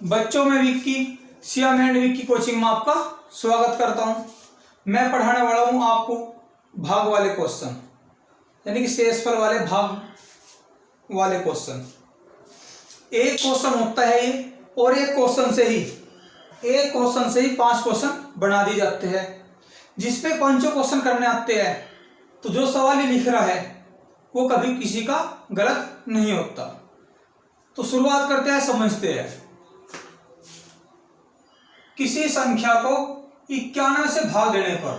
बच्चों में Vicky Shyam and Vicky coaching में आपका स्वागत करता हूं। मैं पढ़ाने वाला हूं आपको भाग वाले क्वेश्चन, यानी कि शेषफल वाले भाग वाले क्वेश्चन। एक क्वेश्चन होता है ये, और एक क्वेश्चन से ही 5 क्वेश्चन बना दिए जाते हैं, जिसपे 5 क्वेश्चन करने आते हैं। तो जो सवाल ये लिख रहा है वो कभी किसी का गलत नहीं होता। तो शुरुआत करते हैं, समझते हैं। किसी संख्या को 91 से भाग देने पर,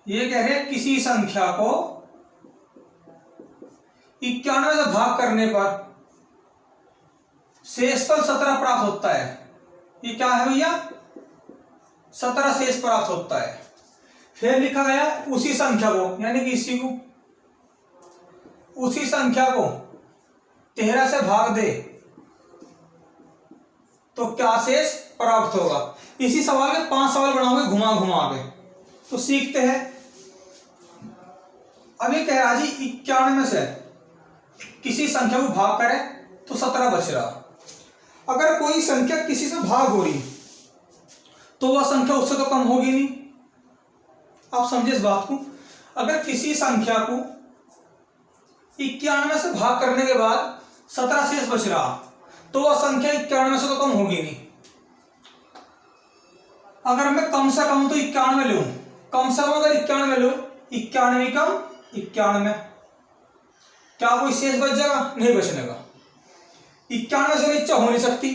ये कह रहे हैं किसी संख्या को 91 से भाग करने पर शेषफल 17 प्राप्त होता है। ये क्या है भैया? 17 शेष प्राप्त होता है। फिर लिखा गया उसी संख्या को, यानी कि इसी को, उसी संख्या को 13 से भाग दे तो क्या शेष प्राप्त होगा। इसी सवाल के 5 सवाल बनाओगे घुमा घुमा के, तो सीखते हैं। अभी कह रहा जी 91 से किसी संख्या को भाग करे तो 17 बच रहा। अगर कोई संख्या किसी से भाग हो रही तो वह संख्या उससे तो कम होगी नहीं। आप समझे इस बात को। अगर किसी संख्या को 91 से भाग करने के बाद 17 शेष बच रहा तो वह संख्या 91 से तो कम होगी नहीं। अगर मैं कम से कम तो 91 लूं, कम से कम अगर 91 लूं, 91 कम 91, क्या कोई शेष बच जाएगा? नहीं बचने का। 91 से नीचे हो नहीं सकती,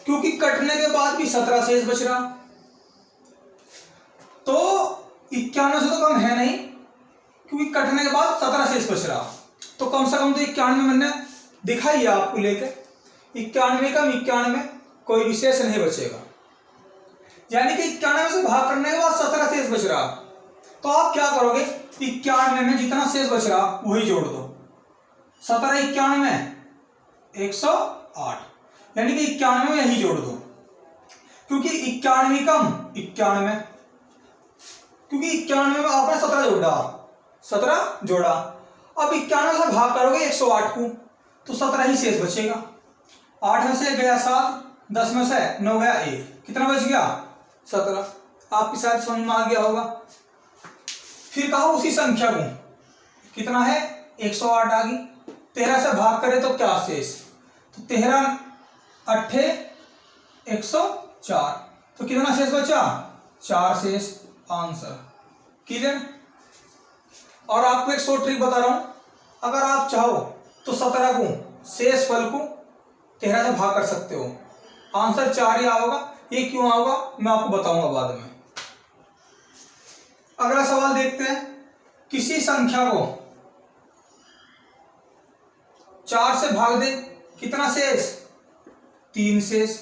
क्योंकि कटने के बाद भी 17 शेष बच रहा। तो 91 से तो कम है नहीं, क्योंकि कटने के बाद 17 शेष बच रहा। तो कम से कम तो 91 मैंने दिखाई है आपको लेकर। 91 कम 91, कोई विशेष नहीं बचेगा, यानी कि 91 से भाग करने के बाद 17 शेष बच रहा। तो आप क्या करोगे? 91 में जितना शेष बच रहा वही जोड़ दो। 17 91 में 108, यानी कि 91 में यही जोड़ दो, क्योंकि 91 कम 91, क्योंकि 91 में आपने 17 जोड़ा। अब 91 से भाग करोगे 108 को तो 17 ही शेष बचेगा। 8 में से गया 7, 10 में से 9 गया 1, कितना बच गया? 17। आपकी शायद समझ में आ गया होगा। फिर कहा उसी संख्या को, कितना है? 108 आ गई। 13 से भाग करे तो क्या शेष? तो 13 8 104, तो कितना शेष बचा? 4 शेष। Answer clear. और आपको एक शॉर्ट ट्रिक बता रहा हूं, अगर आप चाहो तो 17 को शेष फल को 13 से भाग कर सकते हो, आंसर 4 ही आओगा। ये क्यों आओगा मैं आपको बताऊंगा बाद में। अगला सवाल देखते हैं। किसी संख्या को 4 से भाग दे, कितना शेष? 3 शेष।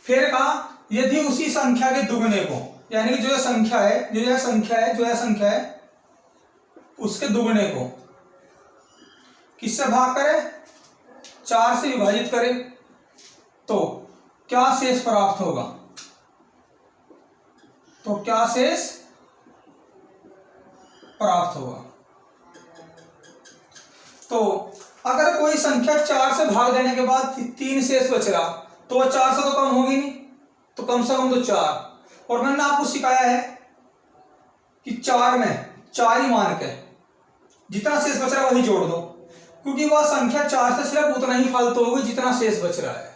फिर कहा यदि उसी संख्या के दुगने को, यानी कि जो यह संख्या है उसके दुगने को किससे भाग करे? 4 से विभाजित करे तो क्या शेष प्राप्त होगा? तो क्या शेष प्राप्त होगा? तो अगर कोई संख्या 4 से भाग देने के बाद 3 शेष बच रहा तो वह 4 से तो कम होगी नहीं, तो कम से कम तो 4। और मैंने आपको सिखाया है कि 4 में 4 ही मान के जितना शेष बच रहा है वही जोड़ दो, क्योंकि वह संख्या 4 से सिर्फ उतना ही फालतू होगी जितना शेष बच रहा है।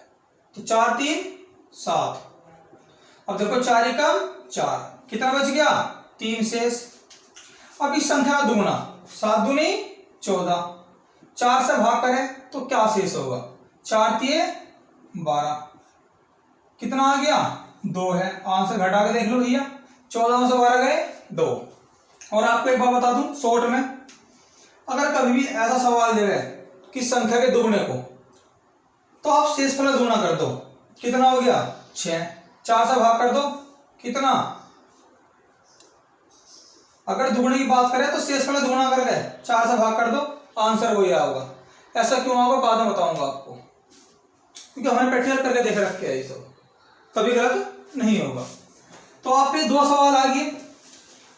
तो 4 3 7। अब देखो 4 ही कम 4, कितना बच गया? 3 शेष। अब इस संख्या का दुगना, 7 दूनी 14, 4 से भाग करें तो क्या शेष होगा? 4 3 12, कितना आ गया? 2 है। आंसर घटा के देख लो भैया, 14 से 12 गए 2। और आपको एक बात बता दूं शॉर्ट में, अगर कभी भी ऐसा सवाल दे रहे किस संख्या के दुगने को, तो आप शेषफल दुगना कर दो। कितना हो गया? 6। 4 से भाग कर दो, कितना? अगर दुगने की बात करें तो शेषफल दुगना कर गए, 4 से भाग कर दो, आंसर वही आएगा। ऐसा क्यों होगा बाद में बताऊंगा आपको, क्योंकि हमने प्रैक्टिकल करके देख रखे है, ये सब कभी गलत नहीं होगा। तो आपके 2 सवाल आ गए।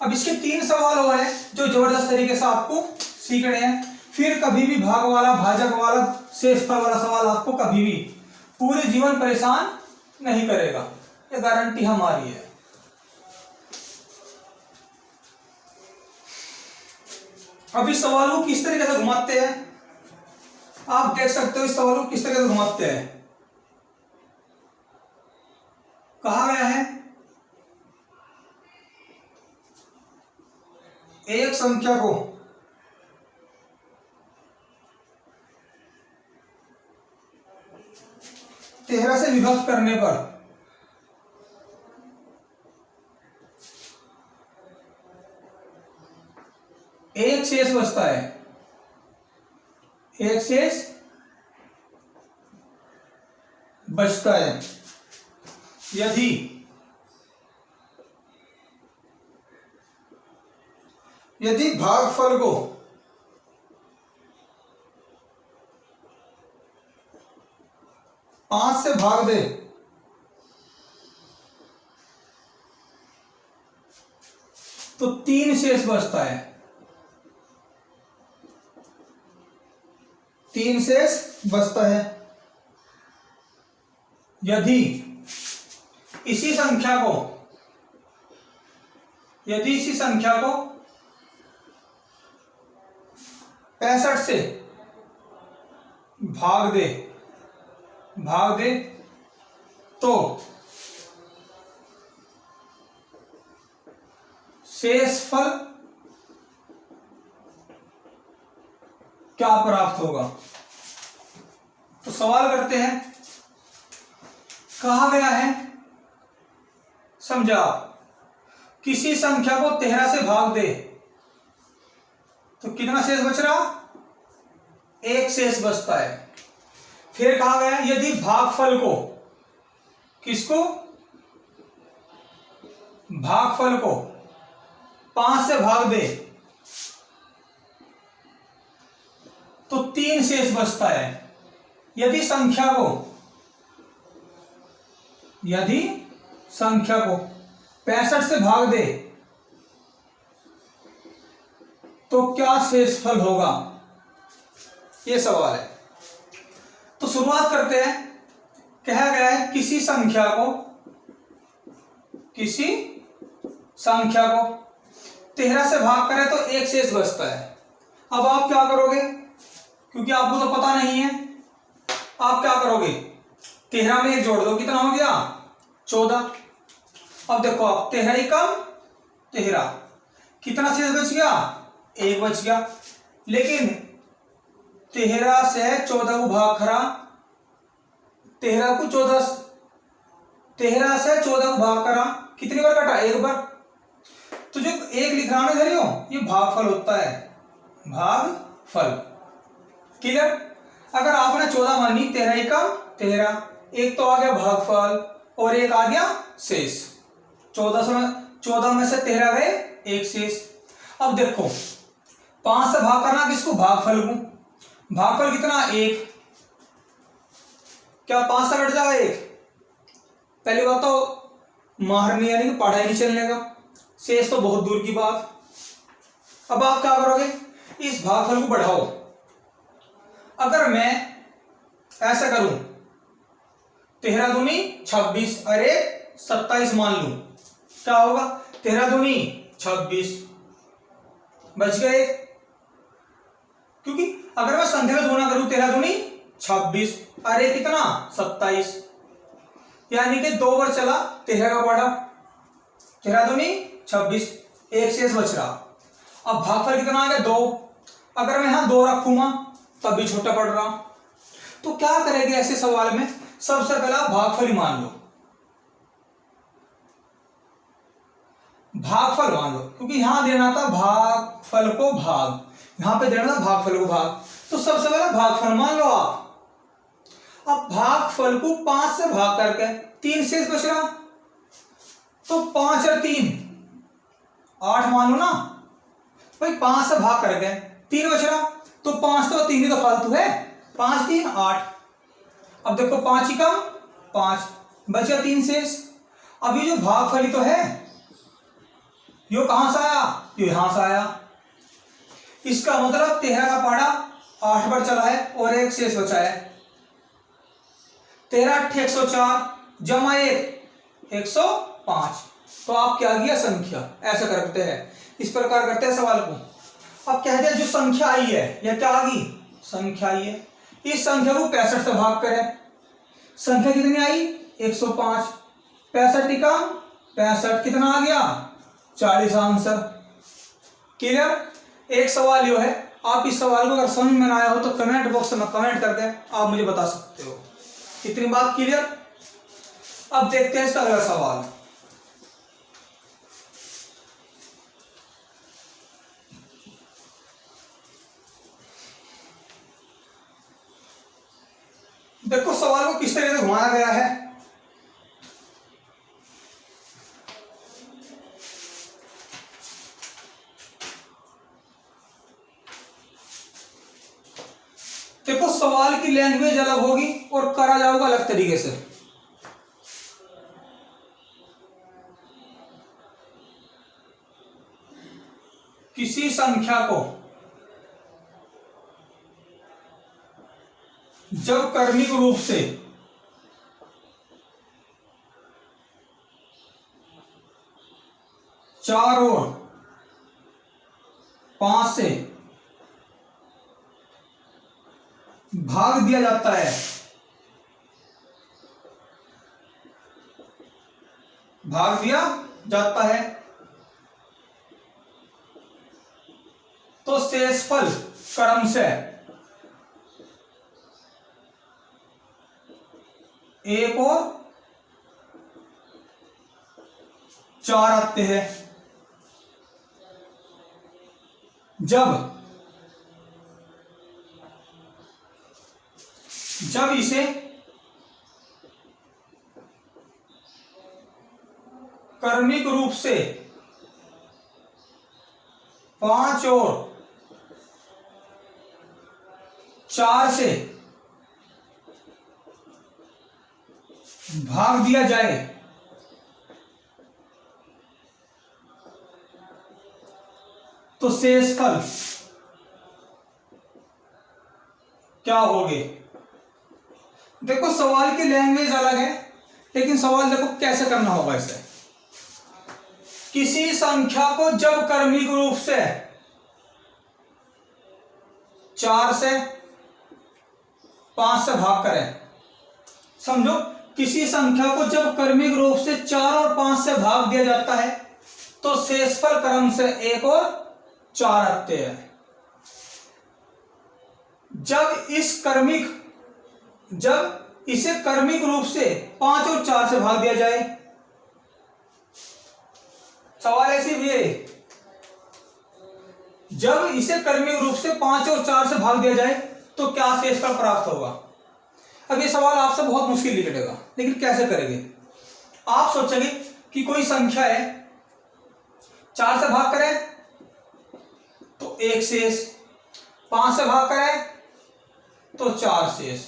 अब इसके 3 सवाल और हैं जो जबरदस्त तरीके से आपको सीखने हैं। फिर कभी भी भाग वाला, भाजक वाला, शेषफल वाला सवाल आपको कभी भी पूरे जीवन परेशान नहीं करेगा, ये गारंटी हमारी है। अब इस सवाल को किस तरीके से घुमाते हैं, आप देख सकते हो इस सवाल को किस तरीके से घुमाते हैं। कहा गया है एक संख्या को तेरह से विभक्त करने पर एक शेष बचता है, एक शेष बचता है यदि भागफल को पांच से भाग दे तो तीन शेष बचता है, तीन शेष बचता है। यदि इसी संख्या को 65 से भाग दे तो शेषफल क्या प्राप्त होगा। तो सवाल करते हैं, कहा गया है, समझा, किसी संख्या को 13 से भाग दे तो कितना शेष बच रहा, एक शेष बचता है। फिर कहा गया यदि भागफल को, किसको, भागफल को 5 से भाग दे तो तीन शेष बचता है। यदि संख्या को 65 से भाग दे तो क्या शेषफल होगा, ये सवाल है। तो शुरुआत करते हैं। कहा गया है किसी संख्या को 13 से भाग करें तो एक शेष बचता है। अब आप क्या करोगे, क्योंकि आपको तो पता नहीं है, आप क्या करोगे, 13 में एक जोड़ दो, कितना हो गया 14। अब देखो आप 13 ही कम 13, कितना शेष बच गया, एक बच गया। लेकिन 13 से 14 को भाग करा, 13 से 14 को भाग करा, कितनी बार कटा, एक बार। तो जो एक लिख रहा हूं इधर ये भागफल होता है, भागफल। क्लियर। अगर आपने 14 मानी, 13 ही कम 13, एक तो आ गया भागफल और एक आ गया शेष। 14 में से 13 गए, एक शेष। अब देखो 5 से भाग करना किसको, भागफल को। भागफल कितना, एक। क्या 5 से कट जाएगा एक, पहली बात तो मारनी यानी कि पढ़ाई नहीं चलने का, शेष तो बहुत दूर की बात। अब आप क्या करोगे, इस भागफल को बढ़ाओ। अगर मैं ऐसा करूं 13 दूनी 26 अरे 27 मान लूं, क्या होगा, 13 दूनी 26 बच गए। क्योंकि अगर मैं संख्या में गुणा करूं 13 दूनी 26 अरे कितना 27, यानी कि 2 बार चला 13 का पाड़ा, 13 दूनी 26, एक शेष बच रहा। अब भागफल कितना आ गया 2, अगर मैं यहां 2 रखूंगा तब भी छोटा पड़ रहा। तो क्या करेंगे ऐसे सवाल में, सबसे पहला भागफल ही मान लो, भागफल मान लो, क्योंकि यहां देना था भागफल को भाग, यहां पे देना था भागफल को भाग, तो सबसे पहला भागफल मान लो आप। अब भागफल को 5 से भाग करके 3 शेष बच रहा, तो 5 और 3 8 मान लो ना भाई, 5 से भाग करके 3 बच रहा, तो 5 तो 3 ही तो फालतू है, 5 3 8। अब देखो 5 ही कम 5, बचा 3 शेष। अब ये जो भागफल ही तो है, यो कहां से आया, यो यहां से आया। इसका मतलब 13 का पाड़ा 8 बार चला है और एक शेष बचा है। 13 8 104 जमा 1 105। तो आप क्या गया संख्या, ऐसा करते हैं, इस प्रकार करते हैं सवाल को। अब कहते हैं जो संख्या आई है, यह क्या आ गई, संख्या आई है, इस संख्या को 65 से भाग करें। संख्या कितनी आई 105, 65 का 65 कितना आ गया 40 आंसर। क्लियर। एक सवाल यो है, आप इस सवाल को अगर समझ में ना आया हो तो कमेंट बॉक्स में कमेंट करके आप मुझे बता सकते हो। इतनी बात क्लियर। अब देखते हैं इसका अगला सवाल। देखो सवाल को किस तरह से घुमाया गया है। देखो सवाल की लैंग्वेज अलग होगी और करा जाएगा अलग तरीके से। किसी संख्या को जब क्रमिक रूप से चार और 5 से भाग दिया जाता है, भाग दिया जाता है, तो शेषफल क्रम से 1 और 4 आते हैं। जब इसे क्रमिक रूप से 5 और 4 से भाग दिया जाए तो शेषफल क्या होगे। देखो सवाल की लैंग्वेज अलग है, लेकिन सवाल देखो कैसे करना होगा इसे। किसी संख्या को जब क्रमिक रूप से 4 से 5 से भाग करें, समझो किसी संख्या को जब क्रमिक रूप से 4 और 5 से भाग दिया जाता है तो शेषफल क्रम से 1 और 4 आते हैं। जब इसे क्रमिक रूप से 5 और 4 से भाग दिया जाए, सवाल ऐसे भी है, जब इसे क्रमिक रूप से 5 और 4 से भाग दिया जाए तो क्या शेषफल प्राप्त होगा। अब ये सवाल आपसे बहुत मुश्किल निकलेगा, लेकिन कैसे करेंगे। आप सोचेंगे कि कोई संख्या है, 4 से भाग करें तो 1 शेष, 5 से भाग करें तो 4 शेष,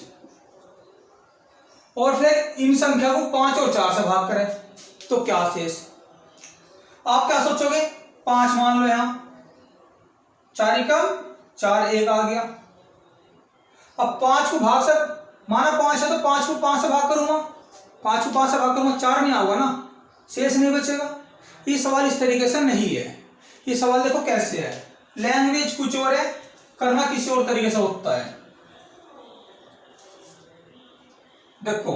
और फिर इन संख्या को 5 और 4 से भाग करें तो क्या शेष। आप क्या सोचोगे, 5 मान लो, यहां 4 कम 4 1 आ गया। अब 5 को भाग से माना 5 है तो 5 को 5 से भाग करूंगा, 5 को 5 से भाग करूंगा, 4 नहीं आऊंगा ना, शेष नहीं बचेगा। ये सवाल इस तरीके से नहीं है। ये सवाल देखो कैसे है, लैंग्वेज कुछ और है, करना किसी और तरीके से होता है। देखो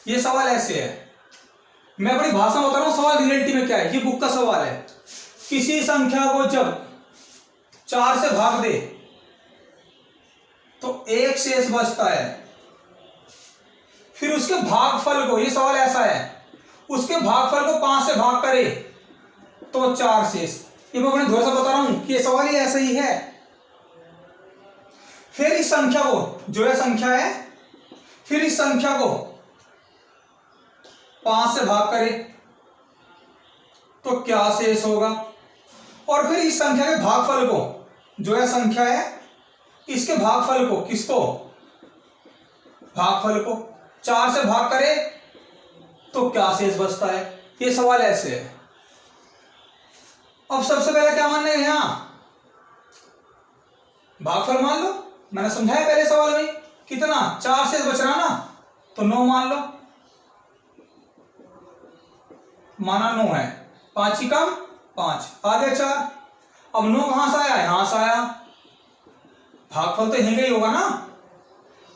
ये सवाल ऐसे है, मैं अपनी भाषा में बता रहा हूं, सवाल रियलिटी में क्या है। ये बुक का सवाल है। किसी संख्या को जब 4 से भाग दे तो 1 शेष बचता है, फिर उसके भागफल को, ये सवाल ऐसा है, उसके भागफल को 5 से भाग करे तो 4 शेष। ये मैं अपने धोर से बता रहा हूं कि ये सवाल ही ऐसा ही है। फिर इस संख्या को, जो यह संख्या है, फिर इस संख्या को 5 से भाग करे तो क्या शेष होगा, और फिर इस संख्या के भागफल को, जो यह संख्या है, इसके भागफल को, किसको, भागफल को 4 से भाग करे तो क्या शेष बचता है। ये सवाल ऐसे है। अब सबसे पहले क्या मानने हैं, यहां भागफल मान लो, मैंने समझाया पहले सवाल में, कितना 4 शेष बच रहा ना, तो 9 मान लो, माना 9 है, 5 ही कम 5, आगे 4। अब 9 कहां से आया, यहां से आया, भागफल तो यहीं का ही होगा ना।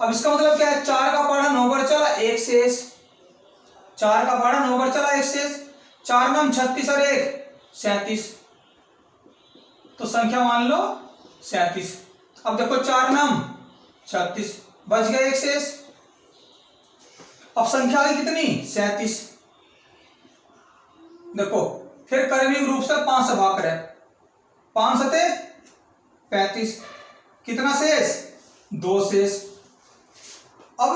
अब इसका मतलब क्या है, 4 का पहाड़ा 9 बार चला, 1 शेष, 4 का पहाड़ा 9 बार चला, 1 शेष, 4 9 36 और 1 37, तो संख्या मान लो 37। अब देखो 4 9 36, बच गया 1 शेष। अब संख्या आ गई कितनी, 37। देखो फिर क्रमिक रूप से 5 से भाग करें, 5 सते 35, कितना शेष, 2 शेष। अब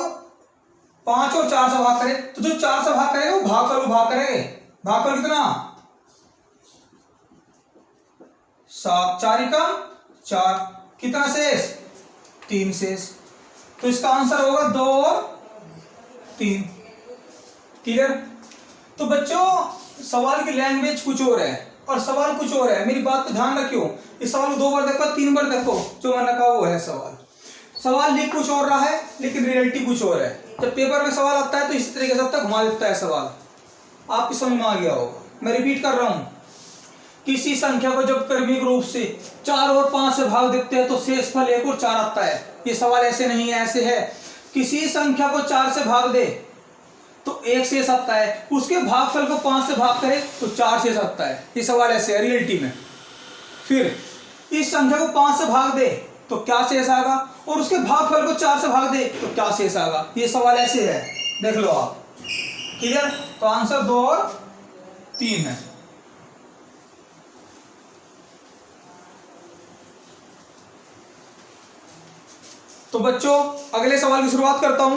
5 और 4 से भाग करें, तो जो 4 से भाग करेगा वो भागफल भाग करेंगे, भागफल कितना 7, 4 ही कम 4, कितना शेष, 3 शेष। तो इसका आंसर होगा 2 और 3। क्लियर। तो बच्चों सवाल की लैंग्वेज कुछ और है और सवाल कुछ और है, मेरी बात को ध्यान रखियो। इस सवाल को 2 बार देखो, 3 बार देखो, जो मैंने कहा वो है सवाल लिख कुछ और रहा है लेकिन रियलिटी कुछ और है। जब पेपर में सवाल आता है तो इसी तरीके से अब तक घुमा देता है सवाल, आपकी समझ में आ गया होगा। मैं रिपीट कर रहा हूं, किसी संख्या को जब क्रमिक रूप से 4 और 5 से भाग देते हैं तो शेषफल 1 और 4 आता है। ये सवाल ऐसे नहीं है, ऐसे है, किसी संख्या को 4 से भाग दे तो 1 शेष आता है, उसके भागफल को 5 से भाग करे तो 4 शेष आता है। ये सवाल ऐसे है रियलिटी में। फिर इस संख्या को 5 से भाग दे तो क्या शेष आएगा, और उसके भागफल को 4 से भाग दे तो क्या शेष आएगा। ये सवाल ऐसे है, देख लो आप। क्लियर। तो आंसर 2 और 3 है। तो बच्चों अगले सवाल की शुरुआत करता हूं।